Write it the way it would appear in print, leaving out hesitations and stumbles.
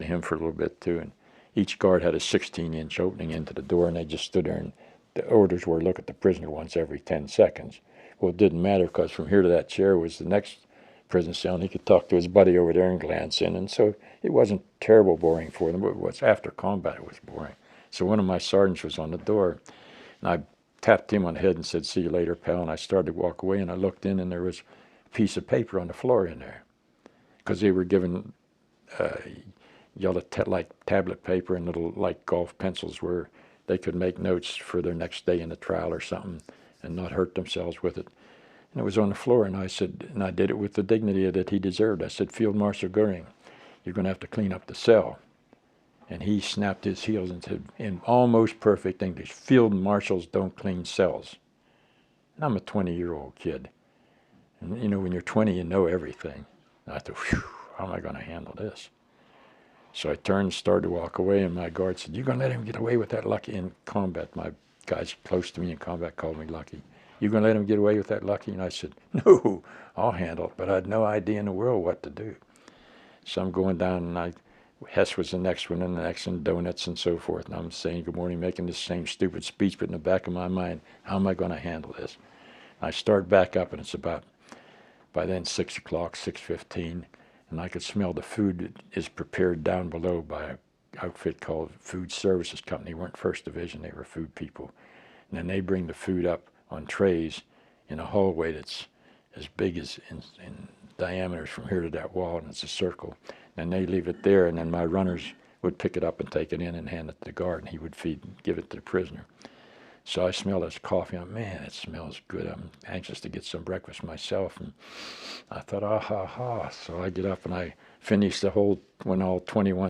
him for a little bit too. And each guard had a 16-inch opening into the door, and they just stood there, and the orders were look at the prisoner once every 10 seconds. Well, it didn't matter, because from here to that chair was the next prison cell, and he could talk to his buddy over there and glance in. And so it wasn't terrible boring for them, but it was after combat it was boring. So one of my sergeants was on the door, and I tapped him on the head and said, "See you later, pal." And I started to walk away, and I looked in, and there was a piece of paper on the floor in there, because they were given yellow like tablet paper and little like golf pencils where they could make notes for their next day in the trial or something and not hurt themselves with it. And it was on the floor, and I said, and I did it with the dignity that he deserved. I said, "Field Marshal Goering, you're going to have to clean up the cell." And he snapped his heels and said, in almost perfect English, "Field marshals don't clean cells." And I'm a 20-year-old kid. And you know, when you're 20, you know everything. And I thought, "Whew, how am I going to handle this?" So I turned and started to walk away, and my guard said, "You're going to let him get away with that, Lucky?" In combat, my guys close to me in combat called me Lucky. "You going to let him get away with that, Lucky?" And I said, "No, I'll handle it." But I had no idea in the world what to do. So I'm going down, and Hess was the next one, and the next one, donuts and so forth. And I'm saying good morning, making this same stupid speech, but in the back of my mind, how am I going to handle this? I start back up, and it's about, by then, 6 o'clock, 6:15, and I could smell the food that is prepared down below by an outfit called Food Services Company. They weren't First Division, they were food people. And then they bring the food up on trays in a hallway that's as big as in diameters from here to that wall, and it's a circle. And they leave it there, and then my runners would pick it up and take it in and hand it to the guard, and he would give it to the prisoner. So I smell this coffee, and man, it smells good. I'm anxious to get some breakfast myself, and I thought, ah ha ha. So I get up and I finish the whole, when all 21